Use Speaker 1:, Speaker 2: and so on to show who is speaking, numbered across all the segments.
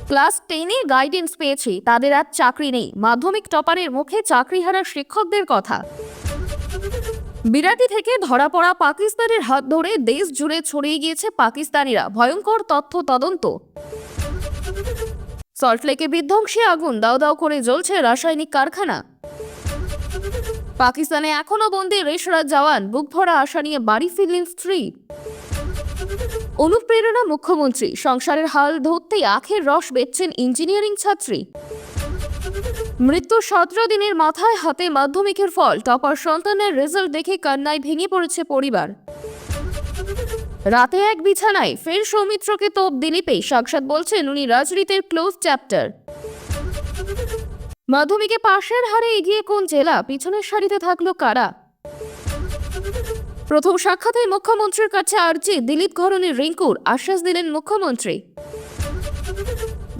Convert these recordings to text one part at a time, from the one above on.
Speaker 1: Class 10-এ guidance পেয়েছি, তাদের আর চাকরি নেই। মাধ্যমিক টপারের মুখে চাকরিহারা শিক্ষকদের কথা। বিরাটি থেকে ধরা পড়া পাকিস্তানের হাত ধরে দেশ জুড়ে ছড়িয়ে গিয়েছে পাকিস্তানিরা, ভয়ঙ্কর তথ্য তদন্ত। সল্টলেকে বিধ্বংসী আগুন, দাও দাও করে জ্বলছে রাসায়নিক কারখানা। পাকিস্তানে এখনো বন্দী রেশরাজ জওয়ান, বুক ভরা আশা নিয়ে বাড়ি ফিরলেন স্ত্রী। অনুপ্রেরণা মুখ্যমন্ত্রী, সংসারের হাল ধরতেই আখের রস বেচছেন ইঞ্জিনিয়ারিং ছাত্রী। মৃত্যু 17 দিনের মাথায় হাতে মাধ্যমিকের ফল, টপার সন্তানের রেজাল্ট দেখে কান্নায় ভেঙে পড়েছে পরিবার। রাতে এক বিছানায় ফের সৌমিত্রকে তোপ দিলীপে, সাংসদ বলছেন উনি রাজনীতির ক্লোজ চ্যাপ্টার। মাধ্যমিকে পাশের হারে এগিয়ে কোন জেলা, পিছনের সারিতে থাকলো কারা? প্রথম সাক্ষাতে মুখ্যমন্ত্রীর কাছে আর্জি, দিলীপ ঘরণী রিঙ্কুর, আশ্বাস দিলেন মুখ্যমন্ত্রী।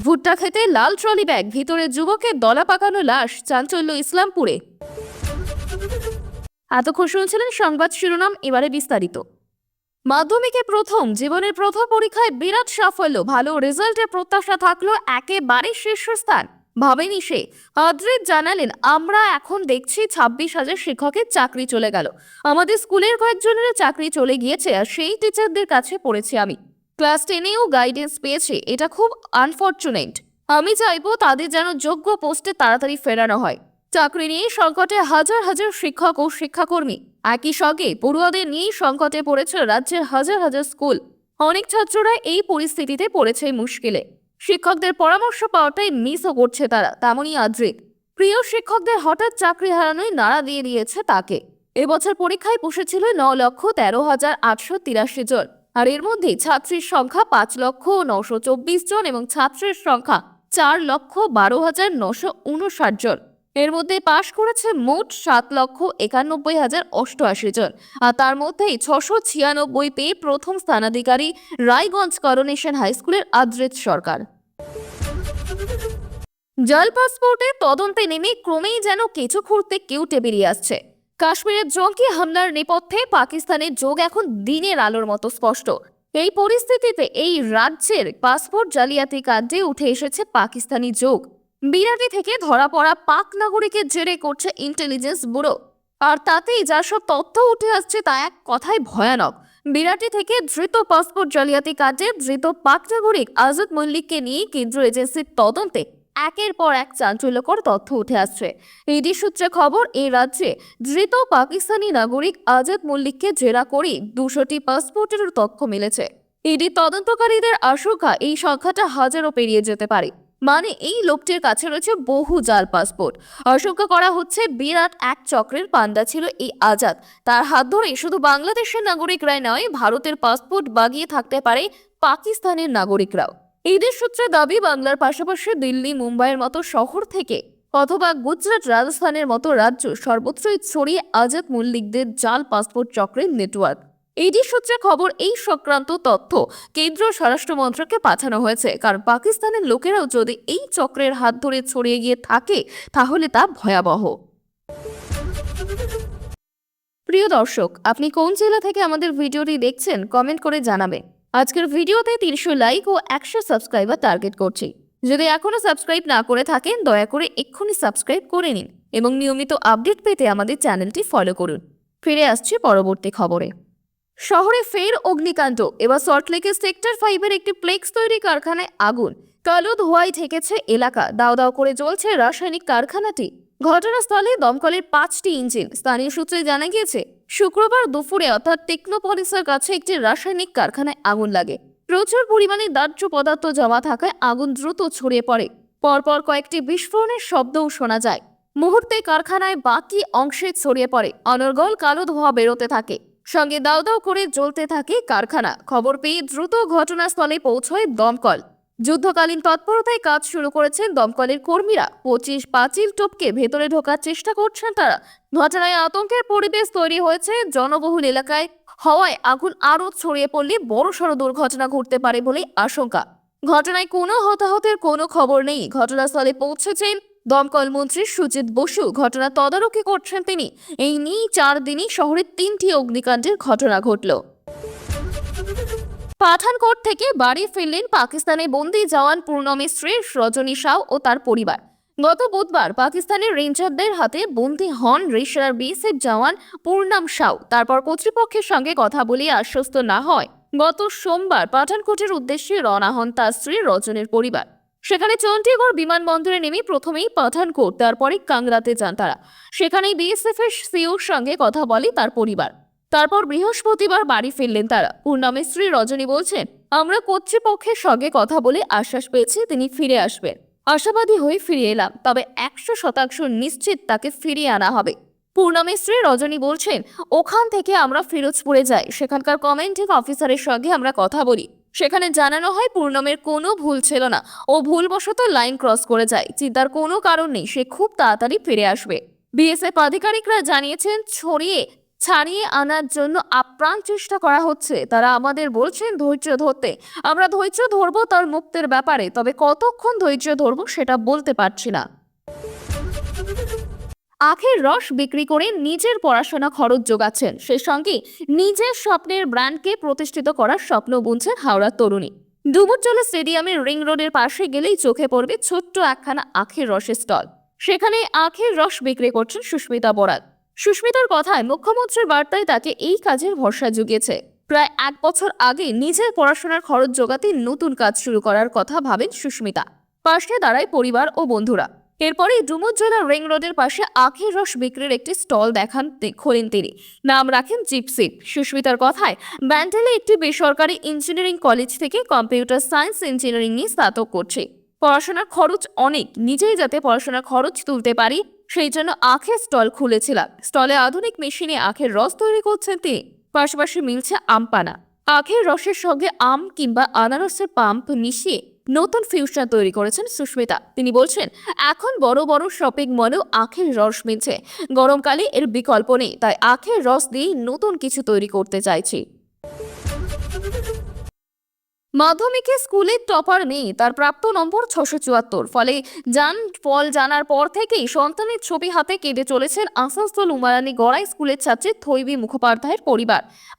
Speaker 1: ভুট্টা খেতে লাল ট্রলি ব্যাগ, ভিতরে যুবকের দলা পাকানো লাশ, চাঞ্চল্য ইসলামপুরে। এতক্ষণ শুনছিলেন সংবাদ শিরোনাম, এবারে বিস্তারিত। মাধ্যমিকে জীবনের প্রথম পরীক্ষায় বিরাট সাফল্য, ভালো রেজাল্টের প্রত্যাশা থাকলো একেবারে শীর্ষস্থান। ভাবেনি সে। আদ্রিত জানালেন, আমরা এখন দেখছি 26,000 শিক্ষকের চাকরি চলে গেল। আমাদের স্কুলের কয়েকজনের চাকরি চলে গিয়েছে, আর সেই টিচারদের কাছে পড়েছি আমি। ক্লাস 10-এও গাইডেন্স পেয়েছে, এটা খুব আনফরচুনেট। আমি চাইবো তাদের যেন যোগ্য পোস্টে তাড়াতাড়ি ফেরানো হয়। চাকরি নিয়ে সংকটে হাজার হাজার শিক্ষক ও শিক্ষাকর্মী, একই সঙ্গে পড়ুয়াদের নিয়েই সংকটে পড়েছে রাজ্যের হাজার হাজার স্কুল। অনেক ছাত্ররা এই পরিস্থিতিতে পড়েছে মুশকিলে। শিক্ষকদের পরামর্শ পাওয়াটাই মিসও করছে তারা। তেমনই আদ্রিত, প্রিয় শিক্ষকদের হঠাৎ চাকরি হারানোই নাড়া দিয়ে দিয়েছে তাকে। এবছর পরীক্ষায় বসেছিল 9,13,883 জন, আর এর মধ্যে ছাত্রীর সংখ্যা 5,924 জন এবং ছাত্রের সংখ্যা 4,12,959 জন। এর মধ্যে পাশ করেছে মোট 7,91,088 জন, আর তার মধ্যেই 696 পেয়ে প্রথম স্থানাধিকারী রায়গঞ্জ করোনেশন হাই স্কুলের আদ্রিত সরকার। জাল পাসপোর্টের তদন্তে নেমে ক্রমেই যেন কেঁচো খুঁড়তে কেউটে বেরিয়ে আসছে। কাশ্মীরের জঙ্গি হামলার নেপথ্যে পাকিস্তানের যোগ এখন দিনের আলোর মতো স্পষ্ট। এই পরিস্থিতিতে এই রাজ্যের পাসপোর্ট জালিয়াতি কাণ্ডে উঠে এসেছে পাকিস্তানি যোগ। বিরাটি থেকে ধরা পড়া পাক নাগরিকের জেরে করছে ইন্টেলিজেন্স ব্যুরো, আর তাতেই যা সব তথ্য উঠে আসছে তা এক কথায় ভয়ানক। বিরাটি থেকে ধৃত পাসপোর্ট জালিয়াতি কাণ্ডে ধৃত পাক নাগরিক আজাদ মল্লিককে নিয়ে কেন্দ্রীয় এজেন্সির তদন্তে একের পর এক চাঞ্চল্যকর তথ্য উঠে আসছে। ইডি সূত্রে খবর, এই রাজ্যে ধৃত পাকিস্তানি নাগরিক আজাদ মল্লিককে জেরা করে 200টি পাসপোর্টের তথ্য মিলেছে। ইডি তদন্তকারীদের আশঙ্কা এই সংখ্যাটা হাজারও পেরিয়ে যেতে পারে। মানে এই লোকটির কাছে রয়েছে বহু জাল পাসপোর্ট। আশঙ্কা করা হচ্ছে বিরাট এক চক্রের পান্ডা ছিল এই আজাদ। তার হাত ধরে শুধু বাংলাদেশের নাগরিকরাই নয়, ভারতের পাসপোর্ট বাগিয়ে থাকতে পারে পাকিস্তানের নাগরিকরাও। ইডি সূত্রে দাবি, বাংলার পাশাপাশি দিল্লি, মুম্বাইয়ের মতো শহর থেকে অথবা গুজরাট, রাজস্থানের মতো রাজ্য সর্বত্রই ছড়িয়ে আজাদ মল্লিকদের জাল পাসপোর্ট চক্রের নেটওয়ার্ক। ইডি সূত্রে খবর, এই সংক্রান্ত তথ্য কেন্দ্রীয় স্বরাষ্ট্র মন্ত্রকে পাঠানো হয়েছে, কারণ পাকিস্তানের লোকেরাও যদি এই চক্রের হাত ধরে ছড়িয়ে গিয়ে থাকে তাহলে তা ভয়াবহ। প্রিয় দর্শক, আপনি কোন জেলা থেকে আমাদের ভিডিওটি দেখছেন কমেন্ট করে জানাবেন। আজকের ভিডিওতে 300 লাইক ও 100 সাবস্ক্রাইবার টার্গেট করছি। যদি এখনো সাবস্ক্রাইব না করে থাকেন, দয়া করে এক্ষুনি সাবস্ক্রাইব করে নিন এবং নিয়মিত আপডেট পেতে আমাদের চ্যানেলটি ফলো করুন। ফিরে আসছি পরবর্তী খবরে। শহরে ফের অগ্নিকাণ্ড, এবার সল্টলেকের সেক্টর 5-এর একটি ফ্লেক্স তৈরি কারখানায় আগুন। কালো ধোঁয়ায় ঠেকেছে এলাকা, দাও দাও করে জ্বলছে রাসায়নিক কারখানাটি। ঘটনাস্থলে দমকলের 5টি ইঞ্জিন। স্থানীয় সূত্রে জানা গিয়েছে, শুক্রবার দুপুরে অর্থাৎ টেকনোপলিসের কাছে একটি রাসায়নিক কারখানায় আগুন লাগে। প্রচুর পরিমাণে দাহ্য পদার্থ জমা থাকায় আগুন দ্রুত ছড়িয়ে পড়ে। পরপর কয়েকটি বিস্ফোরণের শব্দও শোনা যায়। মুহূর্তে কারখানায় বাকি অংশে ছড়িয়ে পড়ে অনর্গল কালো ধোঁয়া বেরোতে থাকে, সঙ্গে দাও দাও করে জ্বলতে থাকে কারখানা। খবর পেয়ে দ্রুত ঘটনাস্থলে পৌঁছয় দমকল। যুদ্ধকালীন তৎপরতায় কাজ শুরু করেছেন দমকলের কর্মীরা। 25 পাঁচিল টপকে ভেতরে ঢোকার চেষ্টা করছেন তারা। ঘটনায় আতঙ্কের পরিবেশ তৈরি হয়েছে জনবহুল এলাকায়। হওয়ায় আগুন আরও ছড়িয়ে পড়লে বড়সড় দুর্ঘটনা ঘটতে পারে বলে আশঙ্কা। ঘটনায় কোনো হতাহতের কোনো খবর নেই। ঘটনাস্থলে পৌঁছেছেন দমকল মন্ত্রী সুজিত বসু। ঘটনা তদারকি করছেন তিনি। এই নিয়ে 4 দিনই শহরে 3টি অগ্নিকাণ্ডের ঘটনা ঘটল। পাঠানকোট থেকে বাড়ি ফিরলেন পাকিস্তানে বন্দী জওয়ান পূর্ণমের স্ত্রী রজনী সাউ ও তার পরিবার। গত বুধবার পাকিস্তানের রেঞ্জারদের হাতে বন্দী হন রিশার বিএসএফ জওয়ান পূর্ণম সাউ। তারপর কর্তৃপক্ষের সঙ্গে কথা বলে আশ্বস্ত না হয় গত সোমবার পাঠানকোটের উদ্দেশ্যে রওনা হন তার স্ত্রী রজনীর পরিবার। সেখানে চণ্ডীগড় বিমানবন্দরে নেমে প্রথমেই পাঠানকোট, তারপরে কাংড়াতে যান তারা। সেখানেই বিএসএফ এর সিওর সঙ্গে কথা বলে তার পরিবার। তারপর বৃহস্পতিবার বাড়ি ফিরলেন তারা। পূর্ণমের স্ত্রী রজনী বলছেন, আমরা কর্তৃপক্ষের সঙ্গে কথা বলে আশ্বাস পেয়েছি তিনি ফিরে আসবেন। আশাবাদী হয়ে ফিরে এলাম, তবে 100% নিশ্চিত তাকে ফিরিয়ে আনা হবে। পূর্ণমের স্ত্রী রজনী বলছেন, ওখান থেকে আমরা ফিরোজপুরে যাই, সেখানকার কমান্ডিং অফিসারের সঙ্গে আমরা কথা বলি। সেখানে জানানো হয় পূর্ণমের কোনো ভুল ছিল না, ও ভুলবশত লাইন ক্রস করে যায়। চিন্তার কোনো কারণ নেই, সে খুব তাড়াতাড়ি ফিরে আসবে। বিএসএফ আধিকারিকরা জানিয়েছেন, ছাড়িয়ে আনার জন্য আপ্রাণ চেষ্টা করা হচ্ছে। তারা আমাদের বলছেন ধৈর্য ধরতে। আমরা ধৈর্য ধরবো তার মুক্তির ব্যাপারে, তবে কতক্ষণ ধৈর্য ধরবো সেটা বলতে পারছি না। আখের রস বিক্রি করে নিজের পড়াশোনা খরচ যোগাচ্ছেন, সে সঙ্গে নিজের স্বপ্নের ব্র্যান্ডকে প্রতিষ্ঠিত করার স্বপ্ন বুনছেন হাওড়ার তরুণী। ডুমুরজলা স্টেডিয়ামের রিং রোডের পাশে গেলেই চোখে পড়বে ছোট্ট একখানা আখের রসের স্টল। সেখানে আখের রস বিক্রি করছেন সুস্মিতা বড়াল। সুস্মিতার কথায়, মুখ্যমন্ত্রীর বার্তায় তাকে এই কাজের ভরসা জুগিয়েছে। প্রায় 1 বছর আগে নিজের পড়াশোনার খরচ জোগাতে নতুন কাজ শুরু করার কথা ভাবেন সুস্মিতা। পাশে দাঁড়ায় পরিবার ও বন্ধুরা। এরপরে ডুমুরজলা রিং রোডের পাশে আখের রস বিক্রির একটি স্টল খোলেন তিনি। নাম রাখেন জিপসি। সুস্মিতার কথায়, ব্যান্ডেলে একটি বেসরকারি ইঞ্জিনিয়ারিং কলেজ থেকে কম্পিউটার সায়েন্স ইঞ্জিনিয়ারিং নিয়ে স্নাতক করছে। পড়াশোনার খরচ অনেক, নিজেই যাতে পড়াশোনার খরচ তুলতে পারি সেই জন্য আখের স্টল খুলেছিলাম। স্টলে আধুনিক মেশিনে আখের রস তৈরি করছেন তিনি। পাশাপাশি মিলছে আমপানা। আখের রসের সঙ্গে আম কিংবা আনারসের পাম্প মিশিয়ে নতুন ফিউশন তৈরি করেছেন সুস্মিতা। তিনি বলছেন, এখন বড় বড় শপিং মলেও আখের রস মিলছে। গরমকালে এর বিকল্প নেই, তাই আখের রস দিয়ে নতুন কিছু তৈরি করতে চাইছি। মাধ্যমিকে স্কুলের টপার নেই, তার প্রাপ্ত নম্বর 674। ফল জানার পর থেকেই সন্তানের ছবি হাতে কেঁদে চলেছেন আসানসোল উমারানি গড়াই স্কুলের ছাত্রী থৈবী মুখোপাধ্যায়ের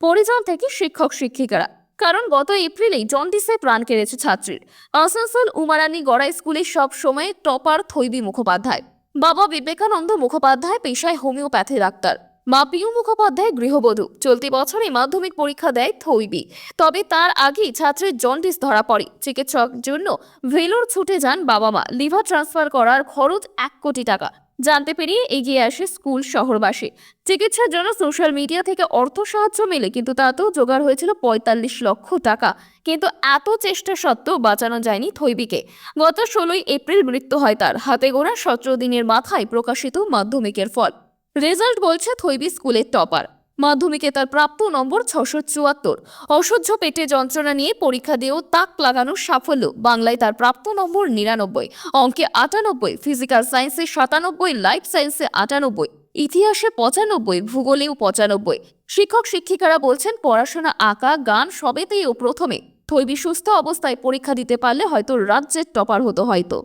Speaker 1: পরিজন থেকে শিক্ষক শিক্ষিকারা। কারণ গত এপ্রিলেই জন্ডিসে প্রাণ কেড়েছে ছাত্রীর। আসানসোল উমারানি গড়াই স্কুলের সব সময় টপার থৈবী মুখোপাধ্যায়। বাবা বিবেকানন্দ মুখোপাধ্যায় পেশায় হোমিওপ্যাথি ডাক্তার, মা পিউ মুখোপাধ্যায় গৃহবধূ। চলতি বছরে মাধ্যমিক পরীক্ষা দেয় থৈবী। তবে তার আগেই ছাত্রের জন্ডিস ধরা পড়ে। চিকিৎসক জন্য ভেলোর ছুটে যান বাবা মা। লিভার ট্রান্সফার করার খরচ 1 কোটি টাকা। জানতে পেরিয়ে এগিয়ে আসে স্কুল শহরবাসী। চিকিৎসার জন্য সোশ্যাল মিডিয়া থেকে অর্থ সাহায্য মেলে, কিন্তু তাতেও জোগাড় হয়েছিল 45 লক্ষ টাকা। কিন্তু এত চেষ্টা সত্ত্বেও বাঁচানো যায়নি থৈবীকে। গত 16 এপ্রিল মৃত্যু হয় তার। হাতে গোনা 17 দিনের মাথায় প্রকাশিত মাধ্যমিকের ফল। রেজাল্ট বলছে থৈবী স্কুলের টপার। মাধ্যমিকে তার প্রাপ্ত নম্বর 674। অসহ্য পেটে যন্ত্রণা নিয়ে পরীক্ষা দিয়েও তাক লাগানোর সাফল্য। বাংলায় তার প্রাপ্ত নম্বর 99, অঙ্কে 98, ফিজিক্যাল সায়েন্সে 97, লাইফ সায়েন্সে 98, ইতিহাসে 95, ভূগোলেও 95। শিক্ষক শিক্ষিকারা বলছেন, পড়াশোনা, আঁকা, গান সবেতেই ও প্রথমে। থৈবী সুস্থ অবস্থায় পরীক্ষা দিতে পারলে হয়তো রাজ্যের টপার হতো হয়তো।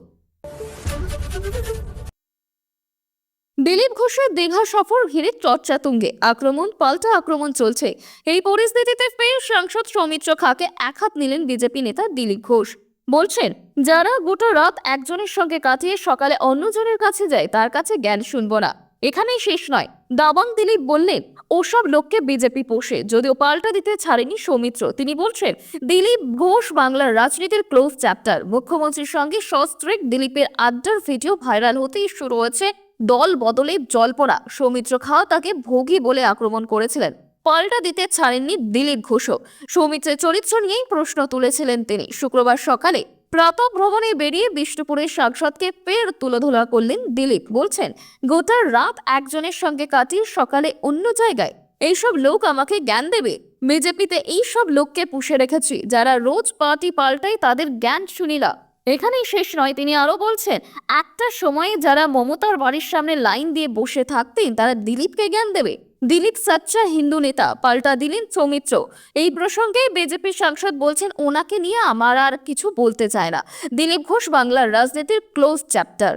Speaker 1: দিলীপ ঘোষের দীঘা সফর ঘিরে চর্চা তুঙ্গে। আক্রমণ পাল্টা আক্রমণ চলছে। এই পরিস্থিতিতে ফের সাংসদ সৌমিত্র খাঁকে একহাত নিলেন বিজেপি নেতা দিলীপ ঘোষ। বলছেন, যারা গোটা রাত একজনের সঙ্গে কাটিয়ে সকালে অন্যজনের কাছে যায় তার কাছে জ্ঞান শুনবো না। এখানেই শেষ নয়। দাবাং দিলীপ বললেন, ওসব লোককে বিজেপি পোষে, যদিও পাল্টা দিতে ছাড়েনি সৌমিত্র। তিনি বলছেন, দিলীপ ঘোষ বাংলার রাজনীতির ক্লোজ চ্যাপ্টার। মুখ্যমন্ত্রীর সঙ্গে সস্ত্রীক দিলীপের আড্ডার ভিডিও ভাইরাল হতেই শুরু হয়েছে দল বদলে জল্পনা। সৌমিত্র খাঁ তাকে ভোগী বলে আক্রমণ করেছিলেন। পাল্টা দিতে ছাড়েননি দিলীপ ঘোষও। সৌমিত্রের চরিত্র নিয়েই প্রশ্ন তুলেছিলেন তিনি। শুক্রবার সকালে প্রাতঃভ্রমণে বেরিয়ে বিষ্ণুপুরের সাংসদকে ফের তুলোধুলা করলেন দিলীপ। বলছেন, গোটা রাত একজনের সঙ্গে কাটিয়ে সকালে অন্য জায়গায়। এইসব লোক আমাকে জ্ঞান দেবে? বিজেপিতে এইসব লোককে পুষে রেখেছি, যারা রোজ পার্টি পাল্টায়, তাদের জ্ঞান শুনিলা। এখানেই শেষ নয়। তিনি আরো বলছেন, একটা সময়ে যারা মমতার বাড়ির সামনে লাইন দিয়ে বসে থাকতেন তারা দিলীপকে জ্ঞান দেবে? দিলীপ সাচ্চা হিন্দু নেতা, পাল্টা দিলেন সৌমিত্র। এই প্রসঙ্গে বিজেপি সাংসদ বলছেন, ওনাকে নিয়ে আমার আর কিছু বলতে চায় না। দিলীপ ঘোষ বাংলার রাজনীতির ক্লোজ চ্যাপ্টার।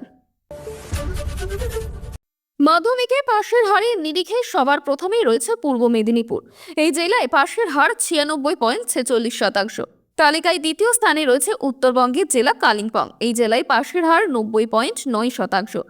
Speaker 1: মাধ্যমিকে পাশের হারের নিরিখে সবার প্রথমেই রয়েছে পূর্ব মেদিনীপুর। এই জেলায় পাশের হার 96.46%। তালিকায় দ্বিতীয় স্থানে রয়েছে উত্তরবঙ্গের জেলা কালিম্পং। এই জেলায় পাশের হার 90.9%।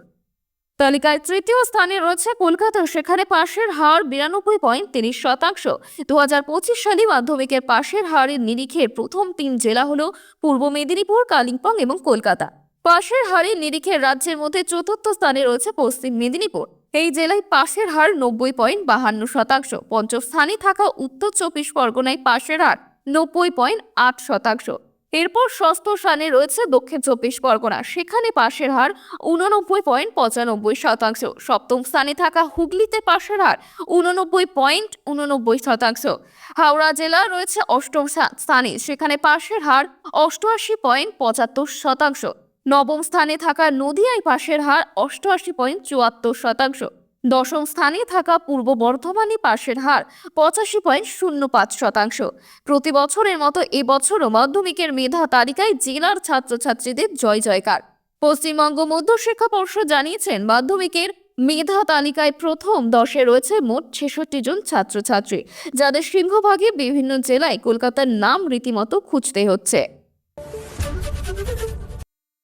Speaker 1: তালিকায় তৃতীয় স্থানে রয়েছে কলকাতা, সেখানে পাশের হার 92.30%। 2025 সালে মাধ্যমিকের পাশের হারের নিরিখে প্রথম 3 জেলা হলো পূর্ব মেদিনীপুর, কালিম্পং এবং কলকাতা। পাশের হারের নিরিখে রাজ্যের মধ্যে চতুর্থ স্থানে রয়েছে পশ্চিম মেদিনীপুর। এই জেলায় পাশের হার 90.52%। পঞ্চম স্থানে থাকা উত্তর 24 পরগনায় পাশের হার 90.8%। এরপর ষষ্ঠ স্থানে রয়েছে দক্ষিণ 24 পরগনা, সেখানে পাশের হার 89.95%। সপ্তম স্থানে থাকা হুগলিতে পাশের হার 89.89%। হাওড়া জেলা রয়েছে অষ্টম স্থানে, সেখানে পাশের হার 88.75%। নবম স্থানে থাকা নদিয়ায় পাশের হার 88.74%। দশম স্থানে থাকা পূর্ব বর্ধমানে পাশের হার 85.05%। প্রতি বছরের মতো এবছরও মাধ্যমিকের মেধা তালিকায় জেলার ছাত্রছাত্রীদের জয় জয়কার। পশ্চিমবঙ্গ মধ্যশিক্ষা পর্ষদ জানিয়েছেন, মাধ্যমিকের মেধা তালিকায় প্রথম 10-এ রয়েছে মোট 66 জন ছাত্রছাত্রী, যাদের সিংহভাগই বিভিন্ন জেলায়। কলকাতার নাম রীতিমতো খুঁজতে হচ্ছে।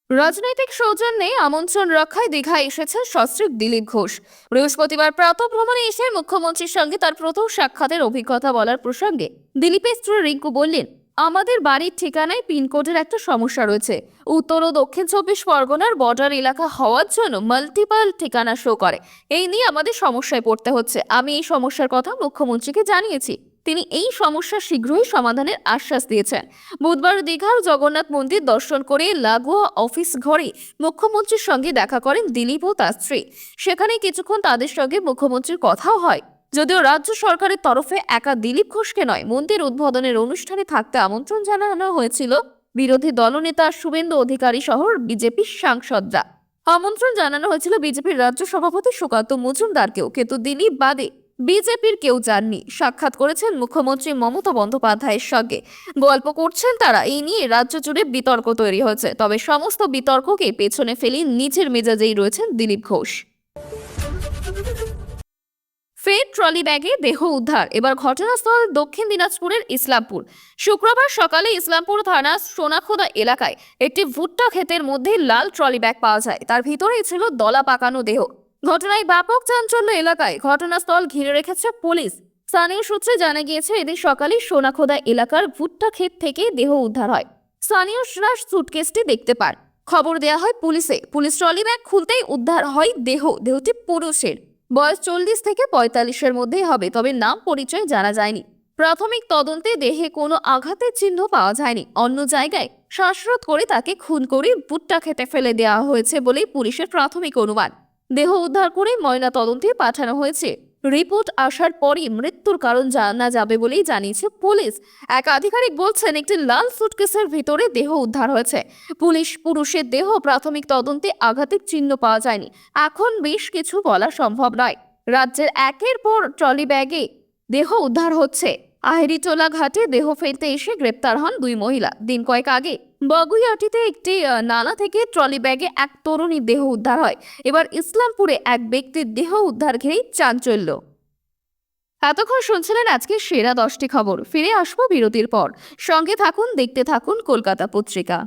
Speaker 1: রাজনৈতিক সৌজন্যে আমন্ত্রণ রক্ষায় দীঘায় এসেছেন সস্ত্রীক দিলীপ ঘোষ। বৃহস্পতিবার প্রাতঃভ্রমণে এসে মুখ্যমন্ত্রীর সঙ্গে তার প্রথম সাক্ষাতের অভিজ্ঞতা বলার প্রসঙ্গে দিলীপের স্ত্রী রিঙ্কু বললেন, আমাদের বাড়ির ঠিকানায় পিনকোডের একটা সমস্যা রয়েছে। উত্তর ও দক্ষিণ 24 পরগনার বর্ডার এলাকা হওয়ার জন্য মাল্টিপল ঠিকানা শো করে। এই নিয়ে আমাদের সমস্যায় পড়তে হচ্ছে। আমি এই সমস্যার কথা মুখ্যমন্ত্রীকে জানিয়েছি। তিনি এই সমস্যা শীঘ্রই সমাধানের আশ্বাস দিয়েছেন। বুধবার দীঘার জগন্নাথ মন্দির দর্শন করে লাগোয়া অফিস ঘরে মুখ্যমন্ত্রীর সঙ্গে দেখা করেন দিলীপ ও তার স্ত্রী। সেখানে কিছুক্ষণ তাদের সঙ্গে মুখ্যমন্ত্রীর কথাও হয়। যদিও রাজ্য সরকারের তরফে একা দিলীপ ঘোষকে নয়, মন্দির উদ্বোধনের অনুষ্ঠানে থাকতে আমন্ত্রণ জানানো হয়েছিল বিরোধী দলনেতা শুভেন্দু অধিকারী সহ বিজেপির সাংসদরা। আমন্ত্রণ জানানো হয়েছিল বিজেপির রাজ্য সভাপতি সুকান্ত মজুমদারকেও, কিন্তু দিলীপ বাদে বিজেপির কেউ যাননি। সাক্ষাৎ করেছেন মুখ্যমন্ত্রী মমতা বন্দ্যোপাধ্যায়ের সঙ্গে। গল্প করছেন তারা। এই নিয়ে রাজ্য জুড়ে বিতর্ক তৈরি হয়েছে। তবে সমস্ত বিতর্ককে পেছনে ফেলে নিজের মেজাজেই রয়েছেন দিলীপ ঘোষ। ফের ট্রলি ব্যাগে দেহ উদ্ধার। এবার ঘটনাস্থল দক্ষিণ দিনাজপুরের ইসলামপুর। শুক্রবার সকালে ইসলামপুর থানা সোনাখোদা এলাকায় একটি ভুট্টা ক্ষেতের মধ্যে লাল ট্রলি ব্যাগ পাওয়া যায়। তার ভিতরেই ছিল দলা পাকানো দেহ। ঘটনায় ব্যাপক চাঞ্চল্য এলাকায়। ঘটনাস্থল ঘিরে রেখেছে পুলিশ। স্থানীয় সূত্রে জানা গিয়েছে, এদিন সকালে সোনাখোদা এলাকার ভুট্টা ক্ষেত থেকে দেহ উদ্ধার হয়। স্থানীয়রা সুটকেসটি দেখতে পান। খবর দেওয়া হয় পুলিশে। পুলিশ ট্রলি ব্যাগ খুলতেই উদ্ধার হয় দেহটি পুরুষের। বয়স 40 থেকে 45-এর মধ্যেই হবে, তবে নাম পরিচয় জানা যায়নি। প্রাথমিক তদন্তে দেহে কোনো আঘাতের চিহ্ন পাওয়া যায়নি। অন্য জায়গায় শ্বাসরোধ করে তাকে খুন করে ভুট্টা খেতে ফেলে দেওয়া হয়েছে বলেই পুলিশের প্রাথমিক অনুমান। দেহ উদ্ধার করে ময়না তদন্তে পাঠানো হয়েছে। রিপোর্ট আসার পরই মৃত্যুর কারণ জানা যাবে বলেই জানিয়েছে পুলিশ। এক আধিকারিক বলছেন, একটি লাল সুটকেসের ভিতরে দেহ উদ্ধার হয়েছে। পুরুষের দেহ। প্রাথমিক তদন্তে আঘাতের চিহ্ন পাওয়া যায়নি। এখন বেশ কিছু বলা সম্ভব নয়। রাজ্যের একের পর ট্রলি ব্যাগে দেহ উদ্ধার হচ্ছে। আহিরিটোলা ঘাটে দেহ ফেলতে এসে গ্রেপ্তার হন 2 মহিলা। দিন কয়েক আগে বগুইয়াটিতে একটি নালা থেকে ট্রলি ব্যাগে এক তরুণীর দেহ উদ্ধার হয়। এবার ইসলামপুরে এক ব্যক্তির দেহ উদ্ধার ঘিরেই চাঞ্চল্য। এতক্ষণ শুনছিলেন আজকে সেরা 10টি খবর। ফিরে আসবো বিরতির পর। সঙ্গে থাকুন, দেখতে থাকুন কলকাতা পত্রিকা।